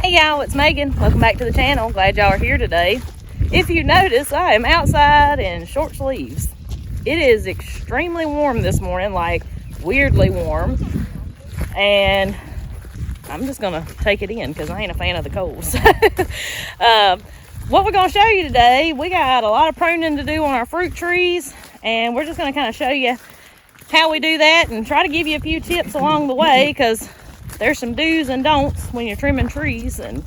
Hey y'all, it's Megan. Welcome back to the channel. Glad y'all are here today. If you notice, I am outside in short sleeves. It is extremely warm this morning, like weirdly warm. And I'm just gonna take it in because I ain't a fan of the cold. What we're gonna show you today, we got a lot of pruning to do on our fruit trees, and we're just gonna kind of show you how we do that and try to give you a few tips along the way, because there's some do's and don'ts when you're trimming trees, and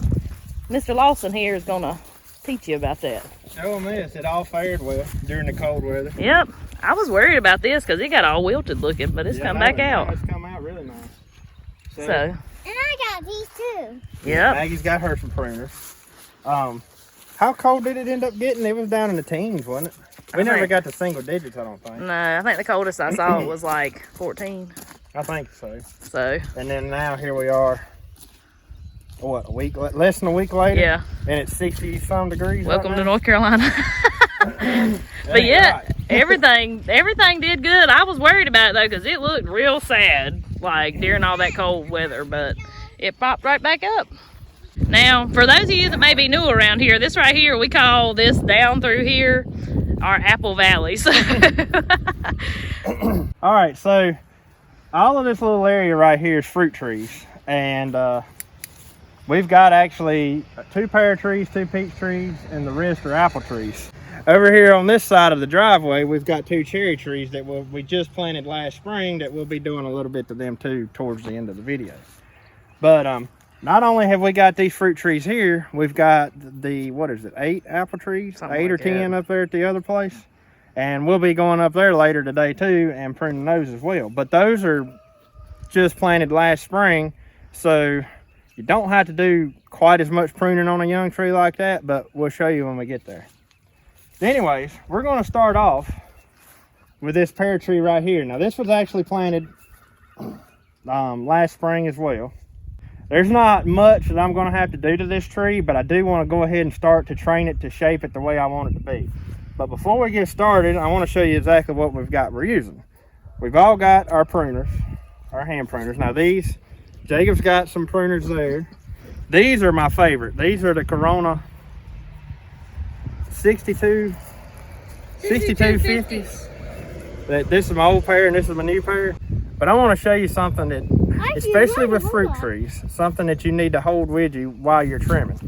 Mr. Lawson here is gonna teach you about that. Show them this. It all fared well during the cold weather. Yep. I was worried about this because it got all wilted looking, but it's come back out. It's come out really nice. So. And I got these too. Yep. Maggie's got her some pruners. How cold did it end up getting? It was down in the teens, wasn't it? We never got to single digits, I don't think. No, I think the coldest I saw was like 14. I think so. So. And then now here we are, what, a week, less than a week later? Yeah. And it's 60-some degrees. Welcome right to now. North Carolina. But yeah, everything did good. I was worried about it though, because it looked real sad, like during all that cold weather, but it popped right back up. Now, for those of you that may be new around here, this right here, we call this down through here our Apple Valleys. All right, so all of this little area right here is fruit trees, and we've got actually 2 pear trees, 2 peach trees, and the rest are apple trees. Over here on this side of the driveway, we've got 2 cherry trees that we just planted last spring that we'll be doing a little bit to them too towards the end of the video. But not only have we got these fruit trees here, we've got the, what is it, 8 apple trees? Something 8 or 10 up there at the other place. And we'll be going up there later today too and pruning those as well. But those are just planted last spring, so you don't have to do quite as much pruning on a young tree like that, but we'll show you when we get there. Anyways, we're going to start off with this pear tree right here. Now this was actually planted last spring as well. There's not much that I'm going to have to do to this tree, but I do want to go ahead and start to train it to shape it the way I want it to be. But before we get started, I want to show you exactly what we're using. We've all got our pruners, our hand pruners. Now these, Jacob's got some pruners there. These are my favorite. These are the Corona 6250s. This is my old pair and this is my new pair. But I want to show you something that, especially with fruit trees, something that you need to hold with you while you're trimming.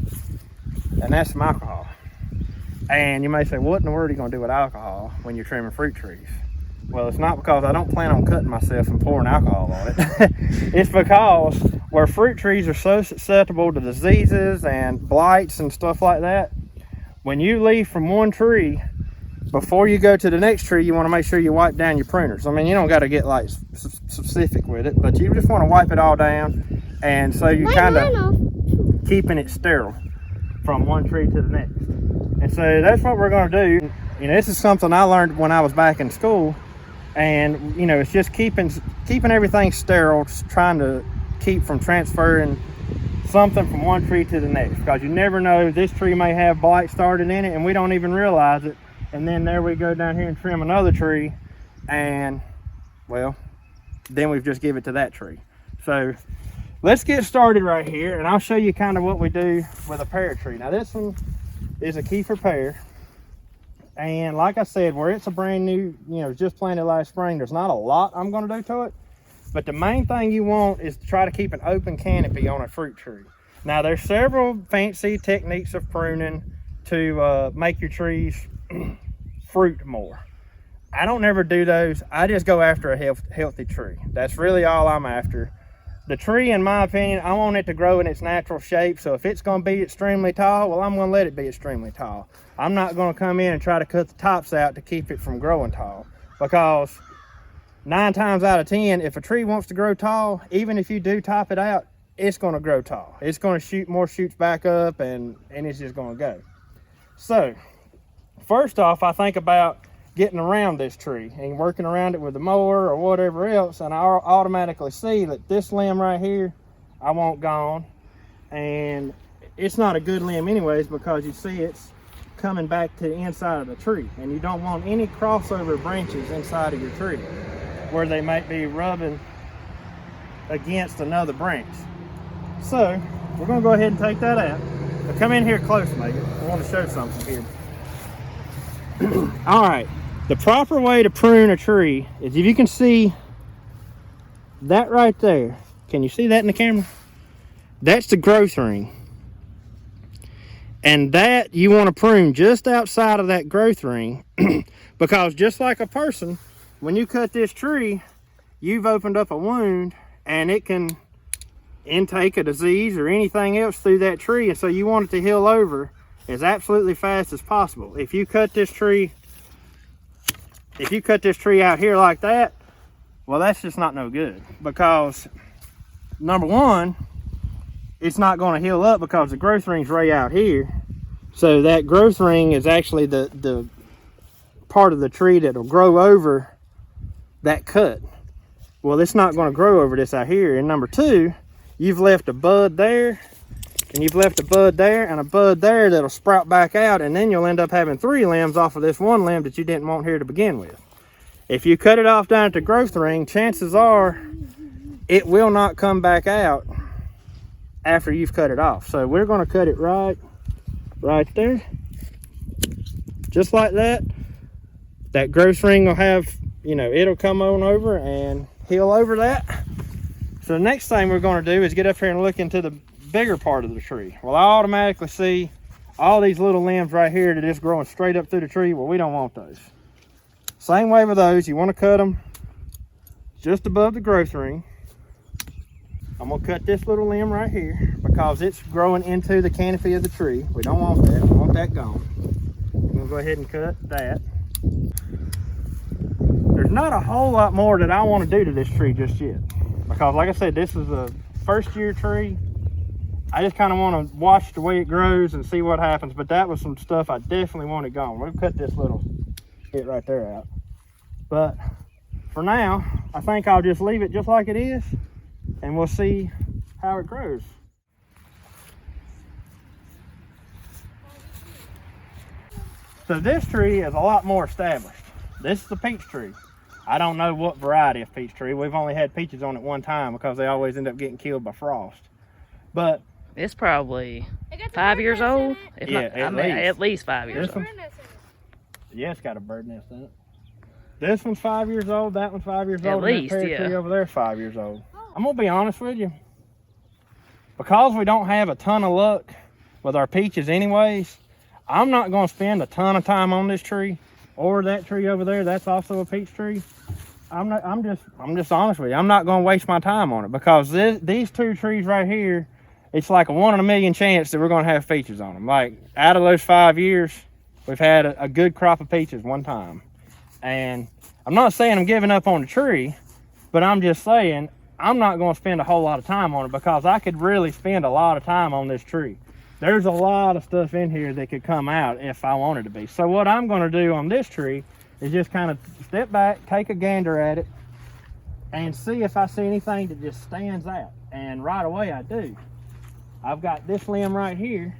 And that's some alcohol. And you may say, what in the world are you going to do with alcohol when you're trimming fruit trees? Well, it's not because I don't plan on cutting myself and pouring alcohol on it. It's because where fruit trees are so susceptible to diseases and blights and stuff like that, when you leave from one tree, before you go to the next tree, you want to make sure you wipe down your pruners. I mean, you don't got to get like specific with it, but you just want to wipe it all down, and so you're kind of keeping it sterile from one tree to the next. And so that's what we're going to do. You know, this is something I learned when I was back in school, and you know, it's just keeping everything sterile, just trying to keep from transferring something from one tree to the next, because you never know, this tree may have blight started in it and we don't even realize it, and then there we go down here and trim another tree, and well, then we've just give it to that tree. So let's get started right here, and I'll show you kind of what we do with a pear tree. Now this one is a Kiefer pear, and like I said, where it's a brand new, you know, just planted last spring, there's not a lot I'm going to do to it. But the main thing you want is to try to keep an open canopy on a fruit tree. Now there's several fancy techniques of pruning to make your trees fruit more. I don't never do those. I just go after a healthy tree. That's really all I'm after. The tree, in my opinion, I want it to grow in its natural shape. So if it's going to be extremely tall, well, I'm going to let it be extremely tall. I'm not going to come in and try to cut the tops out to keep it from growing tall, because 9 times out of 10, if a tree wants to grow tall, even if you do top it out, it's going to grow tall. It's going to shoot more shoots back up, and it's just going to go. So first off, I think about getting around this tree and working around it with a mower or whatever else, and I automatically see that this limb right here I want gone, and it's not a good limb anyways, because you see it's coming back to the inside of the tree, and you don't want any crossover branches inside of your tree where they might be rubbing against another branch. So we're gonna go ahead and take that out. But come in here close, Megan. I want to show something here. All right, the proper way to prune a tree is, if you can see that right there. Can you see that in the camera? That's the growth ring. And that you want to prune just outside of that growth ring, because just like a person, when you cut this tree, you've opened up a wound and it can intake a disease or anything else through that tree, and so you want it to heal over as absolutely fast as possible. If you cut this tree out here like that, well, that's just not no good, because number one, it's not going to heal up because the growth ring's right out here. So that growth ring is actually the part of the tree that'll grow over that cut. Well, it's not going to grow over this out here. And number two, you've left a bud there, and you've left a bud there, and a bud there that'll sprout back out, and then you'll end up having 3 limbs off of this one limb that you didn't want here to begin with. If you cut it off down at the growth ring, chances are it will not come back out after you've cut it off. So we're going to cut it right there, just like that. That growth ring will have, you know, it'll come on over and heal over that. So the next thing we're going to do is get up here and look into the bigger part of the tree. Well, I automatically see all these little limbs right here that is growing straight up through the tree. Well, we don't want those. Same way with those, you want to cut them just above the growth ring. I'm going to cut this little limb right here because it's growing into the canopy of the tree. We don't want that. We want that gone. I'm going to go ahead and cut that. There's not a whole lot more that I want to do to this tree just yet, because like I said, this is a first year tree. I just kind of want to watch the way it grows and see what happens. But that was some stuff I definitely wanted gone. We've cut this little bit right there out. But for now, I think I'll just leave it just like it is, and we'll see how it grows. So this tree is a lot more established. This is a peach tree. I don't know what variety of peach tree. We've only had peaches on it one time because they always end up getting killed by frost. But it's probably 5 years old. If yeah, not, I mean, at least 5 years old. Yeah, it's got a bird nest in it. This one's 5 years old. That one's 5 years old. At least, and that pear yeah. tree over there is 5 years old. I'm gonna be honest with you. Because we don't have a ton of luck with our peaches anyways, I'm not gonna spend a ton of time on this tree or that tree over there. That's also a peach tree. I'm just honest with you. I'm not gonna waste my time on it, because these 2 trees right here, it's like a 1 in a million chance that we're gonna have peaches on them. Like, out of those 5 years, we've had a good crop of peaches one time. And I'm not saying I'm giving up on the tree, but I'm just saying I'm not going to spend a whole lot of time on it, because I could really spend a lot of time on this tree. There's a lot of stuff in here that could come out if I wanted to be. So what I'm going to do on this tree is just kind of step back, take a gander at it, and see if I see anything that just stands out. And right away I do. I've got this limb right here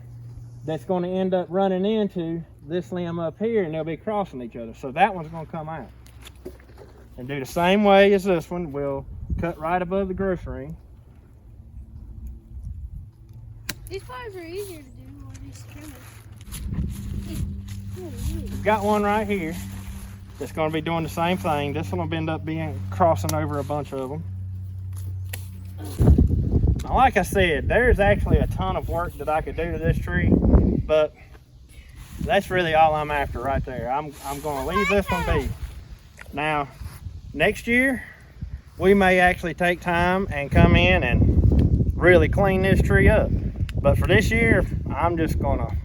that's going to end up running into this limb up here, and they'll be crossing each other. So that one's going to come out. And do the same way as this one. We'll cut right above the growth ring. These flowers are easier to do on these cameras. We've got one right here that's going to be doing the same thing. This one will end up being crossing over a bunch of them. Now, like I said, there's actually a ton of work that I could do to this tree, but that's really all I'm after right there. I'm going to leave this one be. Now, next year, we may actually take time and come in and really clean this tree up. But for this year, I'm just gonna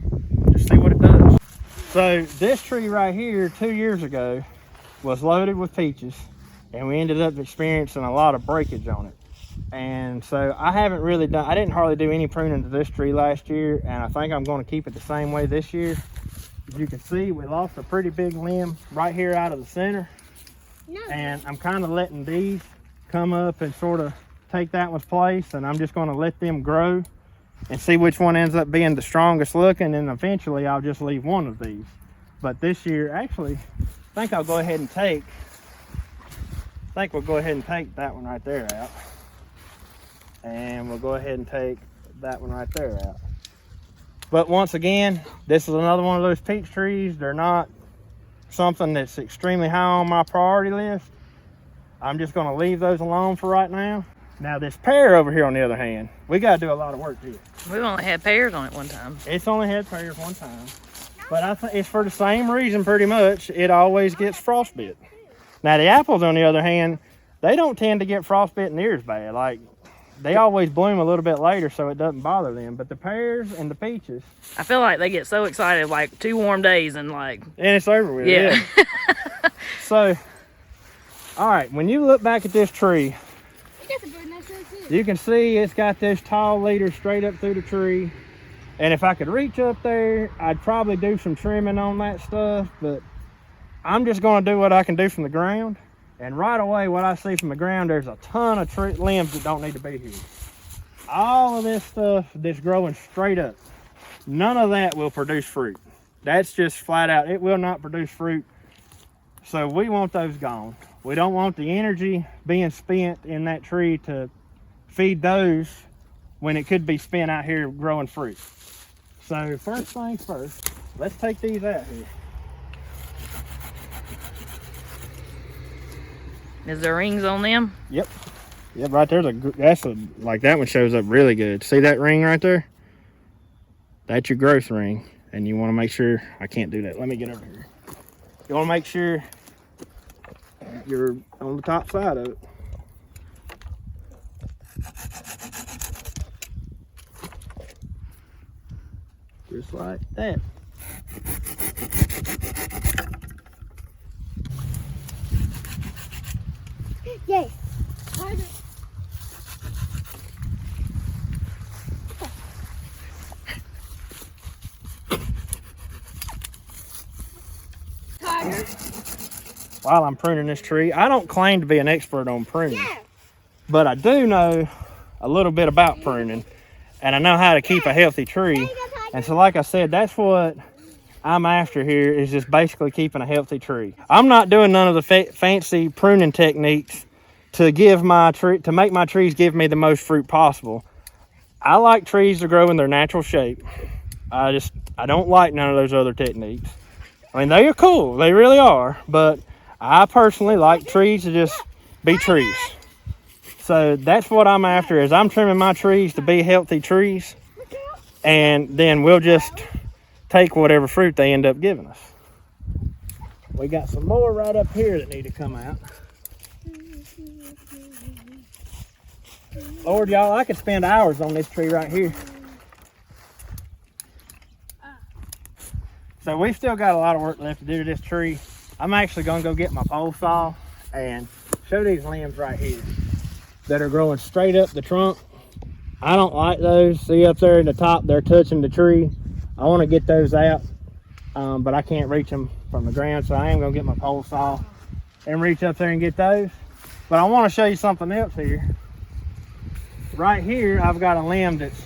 see what it does. So this tree right here 2 years ago was loaded with peaches, and we ended up experiencing a lot of breakage on it. And so I didn't hardly do any pruning to this tree last year, and I think I'm gonna keep it the same way this year. As you can see, we lost a pretty big limb right here out of the center. And I'm kind of letting these come up and sort of take that one's place, and I'm just going to let them grow and see which one ends up being the strongest looking, and eventually I'll just leave one of these. But this year, actually, I think we'll go ahead and take that one right there out. And we'll go ahead and take that one right there out. But once again, this is another one of those peach trees. They're not something that's extremely high on my priority list. I'm just gonna leave those alone for right now. Now this pear over here on the other hand, we gotta do a lot of work to it. We've only had pears on it one time. It's only had pears one time. But I think it's for the same reason pretty much. It always gets frostbit. Now the apples on the other hand, they don't tend to get frostbit near as bad. Like, they always bloom a little bit later so it doesn't bother them. But the pears and the peaches, I feel like they get so excited like 2 warm days and like... and it's over with. Yeah. So, all right, when you look back at this tree, you can see it's got this tall leader straight up through the tree. And if I could reach up there, I'd probably do some trimming on that stuff, but I'm just gonna do what I can do from the ground. And right away, what I see from the ground, there's a ton of limbs that don't need to be here. All of this stuff that's growing straight up, none of that will produce fruit. That's just flat out, it will not produce fruit. So we want those gone. We don't want the energy being spent in that tree to feed those when it could be spent out here growing fruit. So first things first, let's take these out here. Is there rings on them? Yep. Yep, right there's like that one shows up really good. See that ring right there? That's your growth ring. And you want to make sure, I can't do that. Let me get over here. You want to make sure you're on the top side of it. Just like that. Yes. Tiger. While I'm pruning this tree, I don't claim to be an expert on pruning, but I do know a little bit about pruning, and I know how to keep a healthy tree. And so like I said, that's what I'm after here, is just basically keeping a healthy tree. I'm not doing none of the fancy pruning techniques to give my tree, to make my trees give me the most fruit possible. I like trees to grow in their natural shape. I don't like none of those other techniques. I mean, they are cool, they really are, but I personally like trees to just be trees. So that's what I'm after, is I'm trimming my trees to be healthy trees, and then we'll just take whatever fruit they end up giving us. We got some more right up here that need to come out. Lord, y'all, I could spend hours on this tree right here. So we've still got a lot of work left to do to this tree. I'm actually gonna go get my pole saw and show these limbs right here that are growing straight up the trunk. I don't like those. See up there in the top, they're touching the tree. I want to get those out, but I can't reach them from the ground, so I am gonna get my pole saw and reach up there and get those. But I want to show you something else here. Right here, I've got a limb that's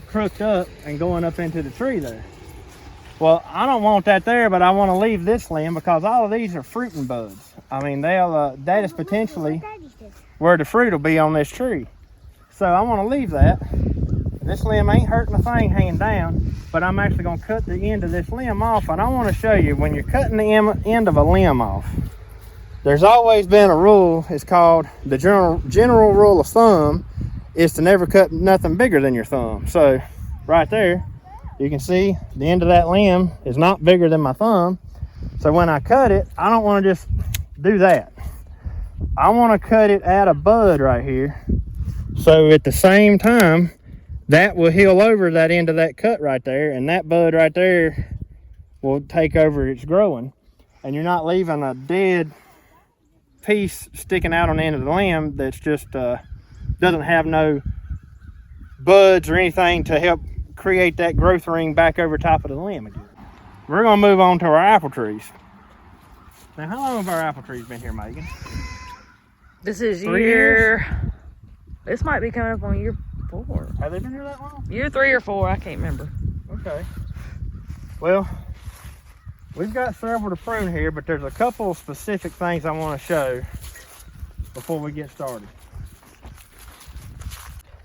crooked up and going up into the tree there. Well, I don't want that there, but I want to leave this limb because all of these are fruiting buds. I mean, that is potentially where the fruit will be on this tree. So I want to leave that. This limb ain't hurting a thing hanging down, but I'm actually going to cut the end of this limb off. And I want to show you, when you're cutting the end of a limb off, there's always been a rule. It's called the general rule of thumb, is to never cut nothing bigger than your thumb. So right there, you can see the end of that limb is not bigger than my thumb. So when I cut it, I don't want to just do that. I want to cut it at a bud right here. So at the same time, that will heal over that end of that cut right there, and that bud right there will take over its growing. And you're not leaving a dead piece sticking out on the end of the limb that's just doesn't have no buds or anything to help create that growth ring back over top of the limb again. We're gonna move on to our apple trees. Now, how long have our apple trees been here, Megan? This is 3 years? This might be coming up on year 4. Have they been here that long? Year 3 or 4, I can't remember. Okay. Well, we've got several to prune here, but there's a couple of specific things I want to show before we get started.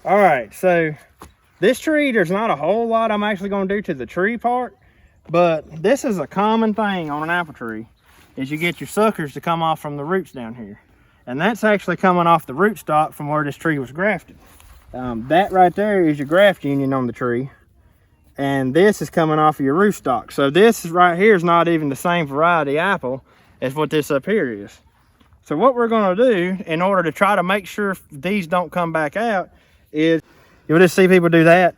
All right, so this tree, there's not a whole lot I'm actually going to do to the tree part, but this is a common thing on an apple tree, is you get your suckers to come off from the roots down here. And that's actually coming off the rootstock from where this tree was grafted. That right there is your graft union on the tree. And this is coming off of your rootstock. So this right here is not even the same variety apple as what this up here is. So what we're going to do in order to try to make sure these don't come back out is, you'll just see people do that.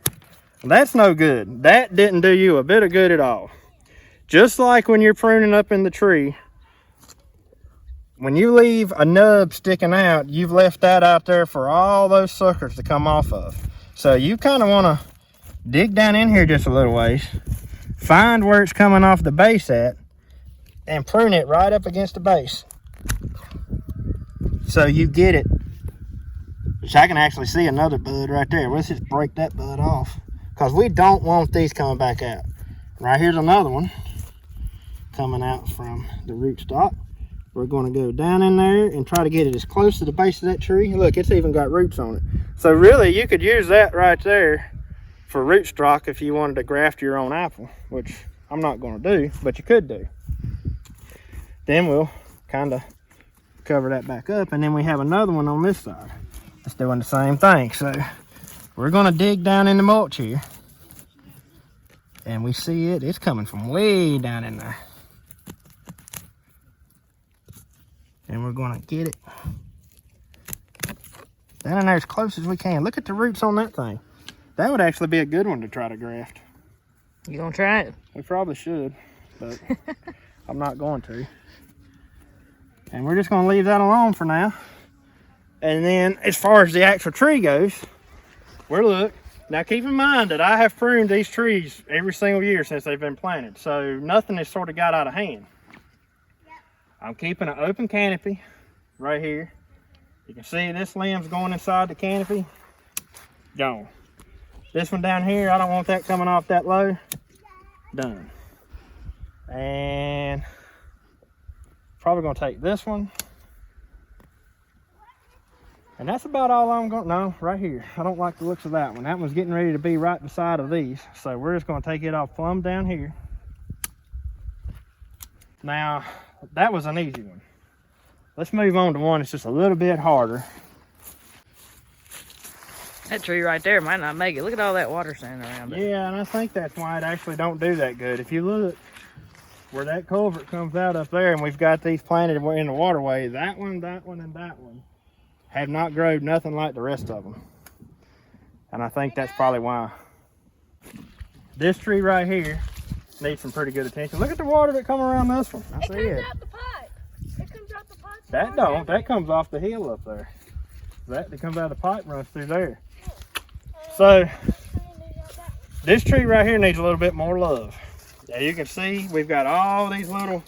That's no good. That didn't do you a bit of good at all. Just like when you're pruning up in the tree, when you leave a nub sticking out, you've left that out there for all those suckers to come off of. So you kind of want to dig down in here just a little ways, find where it's coming off the base at, and prune it right up against the base. So you get it. Which I can actually see another bud right there. Let's just break that bud off, because we don't want these coming back out. Right here's another one coming out from the rootstock. We're going to go down in there and try to get it as close to the base of that tree. Look, it's even got roots on it. So really, you could use that right there for rootstock if you wanted to graft your own apple, which I'm not going to do, but you could do. Then we'll kind of cover that back up, and then we have another one on this side. It's doing the same thing. So we're going to dig down in the mulch here, and we see it's coming from way down in there. And we're going to get it down in there as close as we can. Look at the roots on that thing. That would actually be a good one to try to graft. You gonna try it? We probably should, but I'm not going to. And we're just going to leave that alone for now. And then as far as the actual tree goes, look. Now keep in mind that I have pruned these trees every single year since they've been planted. So nothing has sort of got out of hand. I'm keeping an open canopy right here. You can see this limb's going inside the canopy. Gone. This one down here, I don't want that coming off that low. Done. And probably gonna take this one. And that's about all I'm going to, no, right here. I don't like the looks of that one. That one's getting ready to be right beside of these. So we're just going to take it off plumb down here. Now, that was an easy one. Let's move on to one that's just a little bit harder. That tree right there might not make it. Look at all that water standing around it. Yeah, and I think that's why it actually don't do that good. If you look where that culvert comes out up there, and we've got these planted in the waterway, that one, and that one have not grown nothing like the rest of them. And I think that's probably why. This tree right here needs some pretty good attention. Look at the water that comes around this one. I see it. It comes out the pipe. It comes out the pipe. That don't. That comes off the hill up there. That comes out of the pipe, runs through there. So this tree right here needs a little bit more love. Now you can see we've got all these little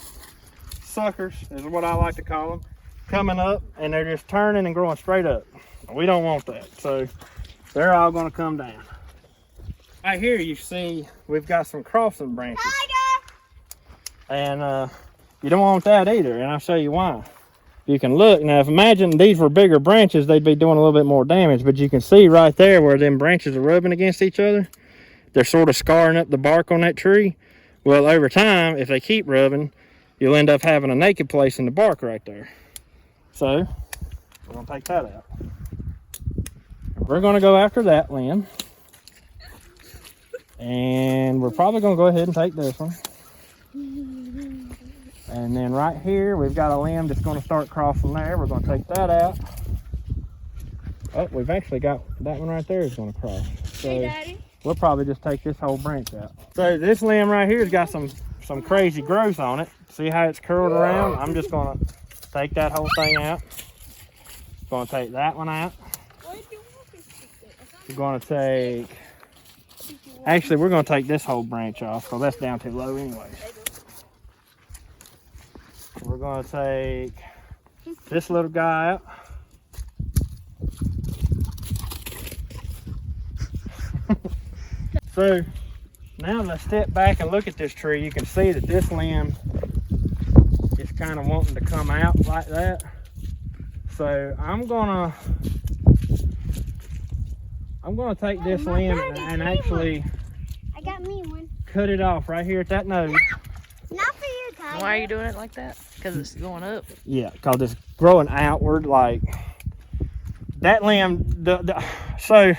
suckers, is what I like to call them, coming up, and they're just turning and growing straight up. We don't want that, so they're all going to come down. Right here you see we've got some crossing branches, and you don't want that either, and I'll show you why. You can look now. If imagine these were bigger branches, they'd be doing a little bit more damage, but you can see right there where them branches are rubbing against each other. They're sort of scarring up the bark on that tree. Well, over time, if they keep rubbing, you'll end up having a naked place in the bark right there. So we're going to take that out. We're going to go after that limb, and we're probably going to go ahead and take this one. And then right here, we've got a limb that's going to start crossing there. We're going to take that out. Oh, we've actually got that one right there is going to cross. So Hey, Daddy. we'll probably just take this whole branch out. So this limb right here has got some crazy growth on it. See how it's curled around? I'm just going to take that whole thing out. Going to take that one out. We're going to take, actually we're going to take this whole branch off because that's down too low anyway. We're going to take this little guy out. So now let's step back and look at this tree. You can see that this limb is kind of wanting to come out like that. So I'm gonna I'm gonna take this limb and actually I got me one. cut it off right here at that node. Not for you, Tyler. Why are you doing it like that? Because it's going up. Yeah, because it's growing outward like that limb. So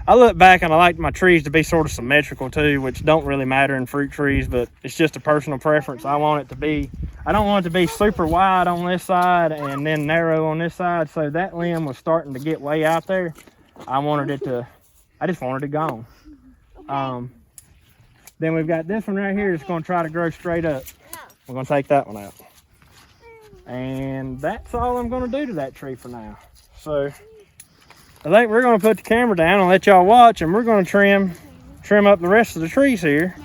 I look back and I like my trees to be sort of symmetrical too, which don't really matter in fruit trees, but it's just a personal preference. I want it to be, I don't want it to be super wide on this side and then narrow on this side. So that limb was starting to get way out there. I just wanted it gone. Then we've got this one right here that's going to try to grow straight up. We're going to take that one out. And that's all I'm going to do to that tree for now. So I think we're going to put the camera down and let y'all watch, and we're going to trim up the rest of the trees here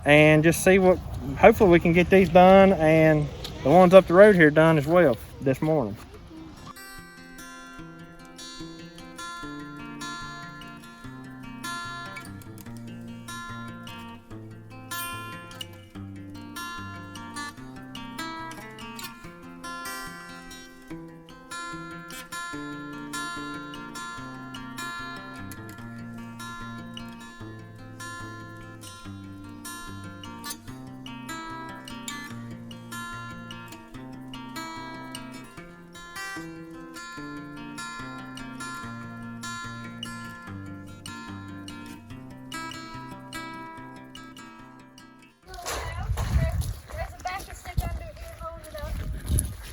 and just see what, hopefully we can get these done and the ones up the road here done as well this morning.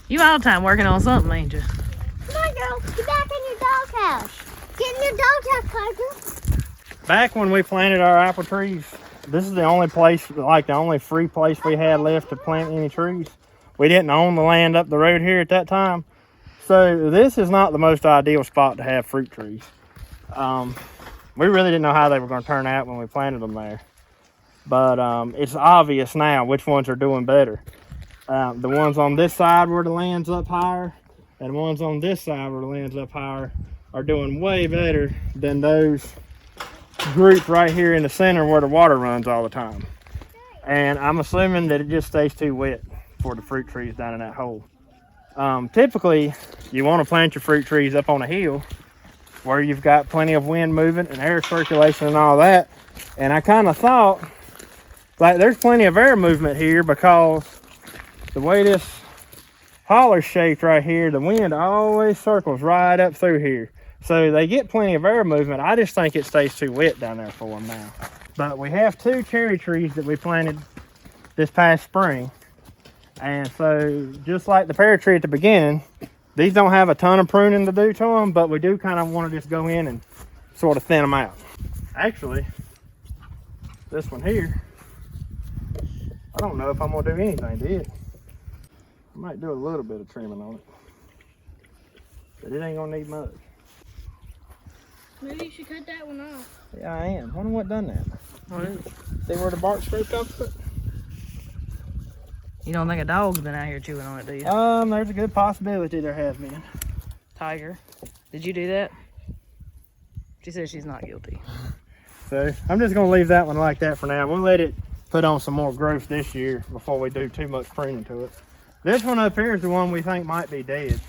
You all the time working on something, ain't you? Come on, girl. Get back in your doghouse. Get in your doghouse, Parker. Back when we planted our apple trees, this is the only place, like the only free place we had left to plant any trees. We didn't own the land up the road here at that time. So this is not the most ideal spot to have fruit trees. We really didn't know how they were going to turn out when we planted them there. But it's obvious now which ones are doing better. The ones on this side where the land's up higher and the ones on this side where the land's up higher are doing way better than those groups right here in the center where the water runs all the time. And I'm assuming that it just stays too wet for the fruit trees down in that hole. Typically, you want to plant your fruit trees up on a hill where you've got plenty of wind movement and air circulation and all that. And I kind of thought, like, there's plenty of air movement here because the way this holler's shaped right here, the wind always circles right up through here. So they get plenty of air movement. I just think it stays too wet down there for them now. But we have 2 cherry trees that we planted this past spring. And so just like the pear tree at the beginning, these don't have a ton of pruning to do to them, but we do kind of want to just go in and sort of thin them out. Actually, this one here, I don't know if I'm going to do anything to it. I might do a little bit of trimming on it, but it ain't gonna need much. Maybe you should cut that one off. Yeah, I am. Wonder what done that. What is it? See where the bark scraped off of it? You don't think a dog's been out here chewing on it, do you? There's a good possibility there has been. Tiger, did you do that? She says she's not guilty. So I'm just gonna leave that one like that for now. We'll let it put on some more growth this year before we do too much pruning to it. This one up here is the one we think might be dead.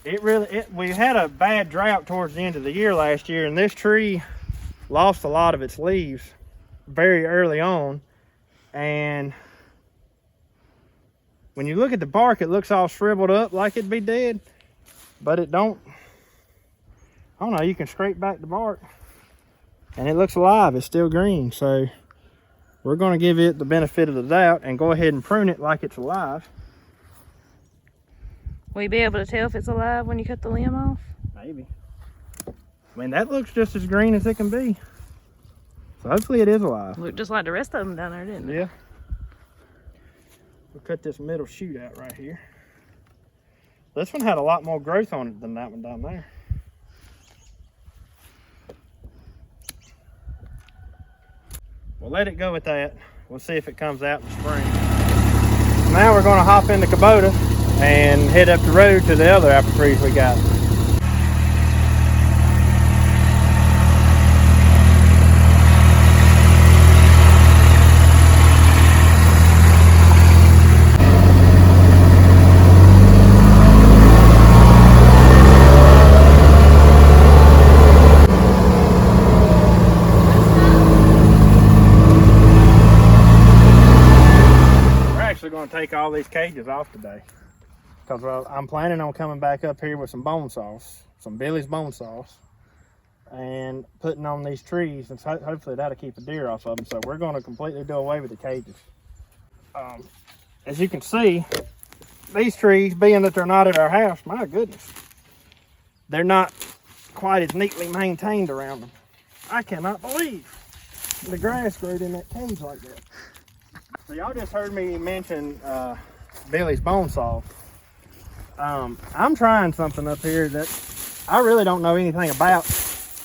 We had a bad drought towards the end of the year last year, and this tree lost a lot of its leaves very early on. And when you look at the bark, it looks all shriveled up like it'd be dead, but it don't. I don't know, you can scrape back the bark and it looks alive. It's still green. So we're going to give it the benefit of the doubt and go ahead and prune it like it's alive. Will you be able to tell if it's alive when you cut the limb off? Maybe. I mean, that looks just as green as it can be. So hopefully it is alive. Looked just like the rest of them down there, didn't it? Yeah. We'll cut this middle shoot out right here. This one had a lot more growth on it than that one down there. We'll let it go with that. We'll see if it comes out in the spring. Now we're going to hop in the Kubota and head up the road to the other apple trees we got. going to take all these cages off today. Because I'm planning on coming back up here with some bone saws, some Billy's bone saws, and putting on these trees, and hopefully that'll keep the deer off of them. So we're going to completely do away with the cages. As you can see, these trees, being that they're not at our house, my goodness, they're not quite as neatly maintained around them. I cannot believe the grass growed in that cage like that. So y'all just heard me mention Billy's bone saw. I'm trying something up here that I really don't know anything about.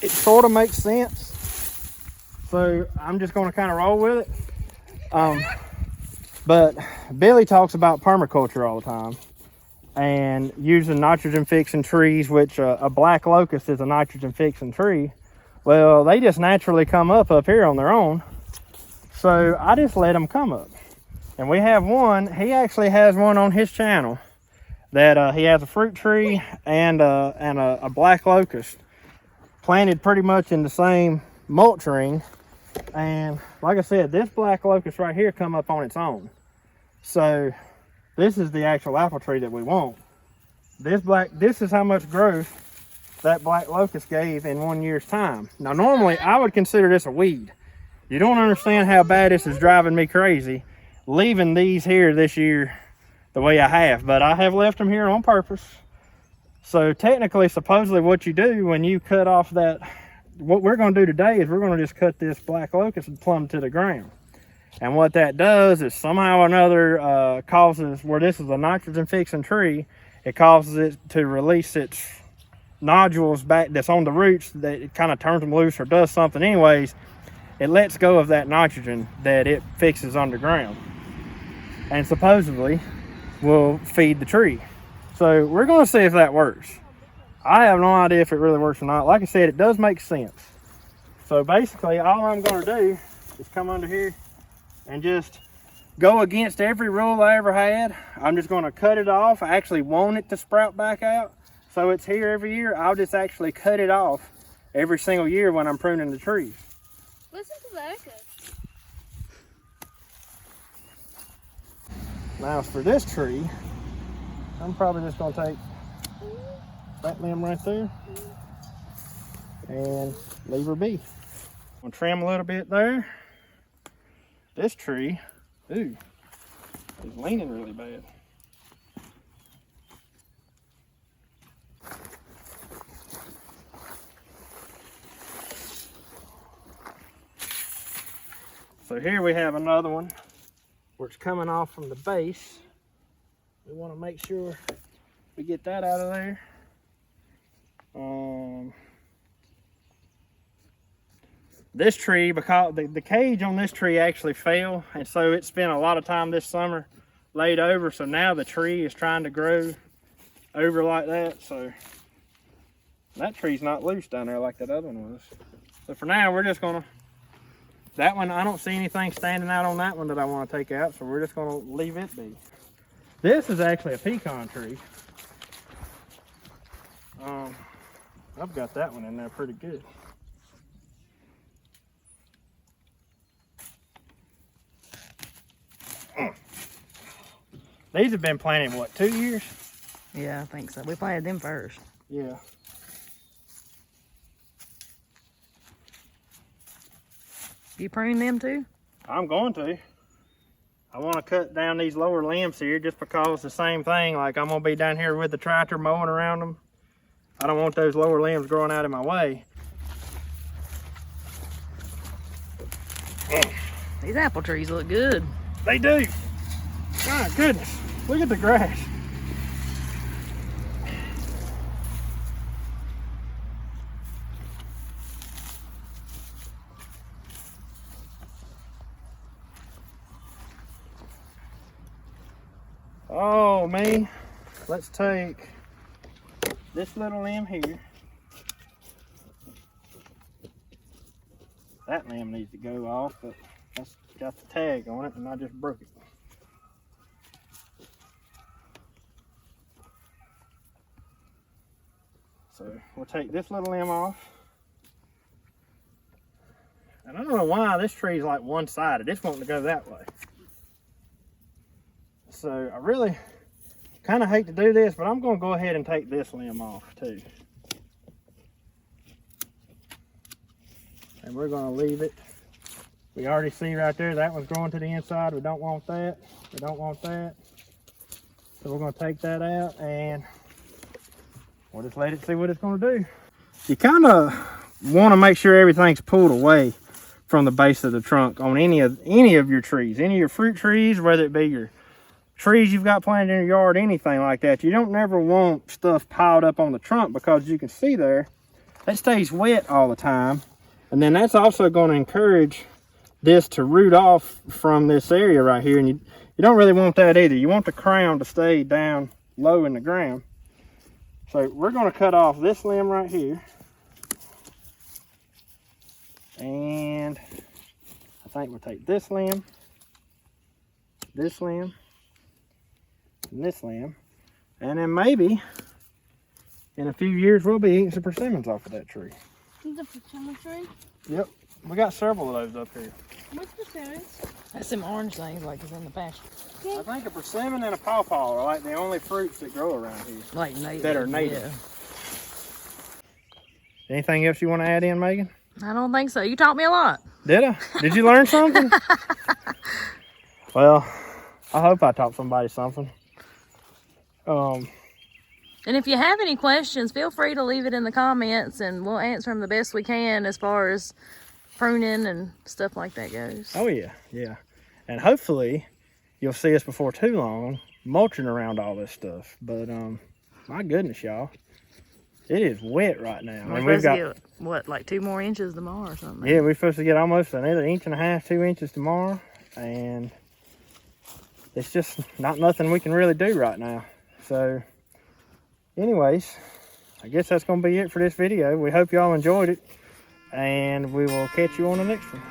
It sort of makes sense, so I'm just going to kind of roll with it. But Billy talks about permaculture all the time and using nitrogen fixing trees, which a black locust is a nitrogen fixing tree. Well, they just naturally come up here on their own, so I just let them come up. And we have one, he actually has one on his channel that he has a fruit tree and a black locust planted pretty much in the same mulch ring. And like I said, this black locust right here come up on its own. So this is the actual apple tree that we want. This is how much growth that black locust gave in 1 year's time. Now normally I would consider this a weed. You don't understand how bad this is driving me crazy, leaving these here this year the way I have, but I have left them here on purpose. So technically, supposedly what you do when you cut off that, what we're going to do today is we're going to just cut this black locust and plumb to the ground. And what that does is somehow or another causes, where this is a nitrogen fixing tree, it causes it to release its nodules back that's on the roots, that it kind of turns them loose or does something anyways. It lets go of that nitrogen that it fixes underground, and supposedly will feed the tree. So we're going to see if that works. I have no idea if it really works or not. Like I said, it does make sense. So basically all I'm going to do is come under here and just go against every rule I ever had. I'm just going to cut it off. I actually want it to sprout back out, so it's here every year. I'll just actually cut it off every single year when I'm pruning the trees. Listen to the echo. Now for this tree, I'm probably just going to take that limb right there and leave her be. I'm going to trim a little bit there. This tree, ooh, is leaning really bad. So here we have another one where it's coming off from the base. We want to make sure we get that out of there. This tree, because the cage on this tree actually fell, and so it spent a lot of time this summer laid over, so now the tree is trying to grow over like that. So that tree's not loose down there like that other one was. So for now, we're just gonna, that one, I don't see anything standing out on that one that I want to take out, so we're just gonna leave it be. This is actually a pecan tree. I've got that one in there pretty good. These have been planted, what, 2 years? Yeah, I think so. We planted them first. Yeah. You prune them too? I'm going to. I want to cut down these lower limbs here just because the same thing, like I'm going to be down here with the tractor mowing around them. I don't want those lower limbs growing out of my way. These apple trees look good. They do. My goodness, look at the grass. Oh man, let's take this little limb here. That limb needs to go off, but that's got the tag on it and I just broke it. So we'll take this little limb off. And I don't know why this tree is like one-sided. It's wanting to go that way. So I really kind of hate to do this, but I'm going to go ahead and take this limb off too. And we're going to leave it. We already see right there, that one's growing to the inside. We don't want that. We don't want that. So we're going to take that out and we'll just let it see what it's going to do. You kind of want to make sure everything's pulled away from the base of the trunk on any of your trees, any of your fruit trees, whether it be your trees you've got planted in your yard, anything like that. You don't never want stuff piled up on the trunk because you can see there, that stays wet all the time. And then that's also going to encourage this to root off from this area right here. And you don't really want that either. You want the crown to stay down low in the ground. So we're going to cut off this limb right here. And I think we'll take this limb, and this limb. And then maybe in a few years we'll be eating some persimmons off of that tree. The persimmon tree? Yep. We got several of those up here. What's persimmons? That's some orange things like it's in the pasture. I think a persimmon and a pawpaw are like the only fruits that grow around here. Like native. That are native. Yeah. Anything else you want to add in, Megan? I don't think so. You taught me a lot. Did I? Did you learn something? Well, I hope I taught somebody something. And if you have any questions, feel free to leave it in the comments and we'll answer them the best we can as far as pruning and stuff like that goes. Oh yeah, yeah. And hopefully you'll see us before too long mulching around all this stuff. But my goodness, y'all, it is wet right now. And we've got, get, what, like 2 more inches tomorrow or something? Yeah, we're supposed to get almost another 1.5 inches, 2 inches tomorrow. And it's just not nothing we can really do right now. So anyways, I guess that's going to be it for this video. We hope y'all enjoyed it, and we will catch you on the next one.